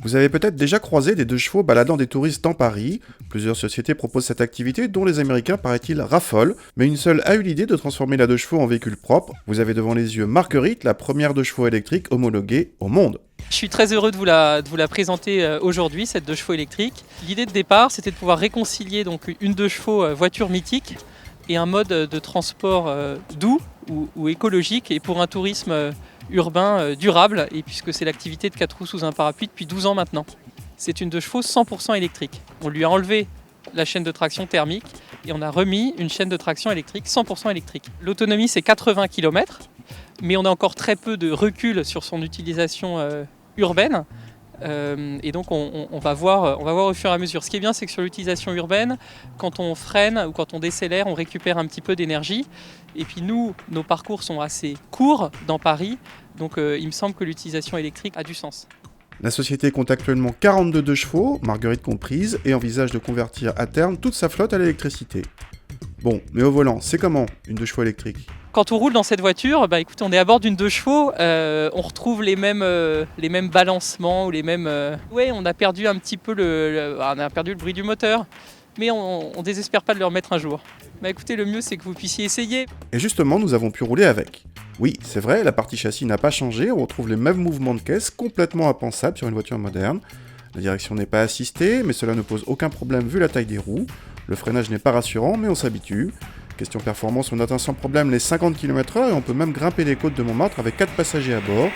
Vous avez peut-être déjà croisé des deux chevaux baladant des touristes dans Paris. Plusieurs sociétés proposent cette activité dont les Américains, paraît-il, raffolent, mais une seule a eu l'idée de transformer la deux chevaux en véhicule propre. Vous avez devant les yeux Marguerite, la première deux chevaux électrique homologuée au monde. Je suis très heureux de vous la présenter aujourd'hui, cette deux chevaux électrique. L'idée de départ, c'était de pouvoir réconcilier donc une deux chevaux voiture mythique et un mode de transport doux ou écologique et pour un tourisme urbain durable, et puisque c'est l'activité de 4 roues sous un parapluie depuis 12 ans maintenant. C'est une deux chevaux 100% électrique. On lui a enlevé la chaîne de traction thermique et on a remis une chaîne de traction électrique 100% électrique. L'autonomie c'est 80 km, mais on a encore très peu de recul sur son utilisation urbaine. Et donc on va voir au fur et à mesure. Ce qui est bien, c'est que sur l'utilisation urbaine, quand on freine ou quand on décélère, on récupère un petit peu d'énergie. Et puis nous, nos parcours sont assez courts dans Paris, donc il me semble que l'utilisation électrique a du sens. La société compte actuellement 42 deux chevaux, Marguerite comprise, et envisage de convertir à terme toute sa flotte à l'électricité. Bon, mais au volant, c'est comment une deux chevaux électrique ? Quand on roule dans cette voiture, écoute, on est à bord d'une deux chevaux, on retrouve les mêmes balancements ou les mêmes. Ouais, on a perdu un petit peu on a perdu le bruit du moteur, mais on désespère pas de le remettre un jour. Écoutez, le mieux c'est que vous puissiez essayer. Et justement, nous avons pu rouler avec. Oui, c'est vrai, la partie châssis n'a pas changé, on retrouve les mêmes mouvements de caisse complètement impensables sur une voiture moderne. La direction n'est pas assistée, mais cela ne pose aucun problème vu la taille des roues. Le freinage n'est pas rassurant, mais on s'habitue. Question performance, on atteint sans problème les 50 km/h et on peut même grimper les côtes de Montmartre avec 4 passagers à bord.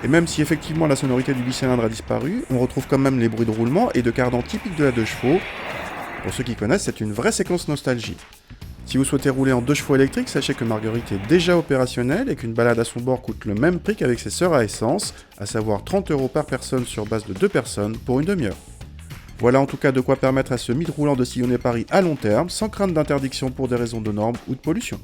Et même si effectivement la sonorité du bicylindre a disparu, on retrouve quand même les bruits de roulement et de cardan typiques de la deux chevaux. Pour ceux qui connaissent, c'est une vraie séquence nostalgie. Si vous souhaitez rouler en deux chevaux électriques, sachez que Marguerite est déjà opérationnelle et qu'une balade à son bord coûte le même prix qu'avec ses sœurs à essence, à savoir 30 € par personne sur base de 2 personnes pour une demi-heure. Voilà en tout cas de quoi permettre à ce mythe roulant de sillonner Paris à long terme, sans crainte d'interdiction pour des raisons de normes ou de pollution.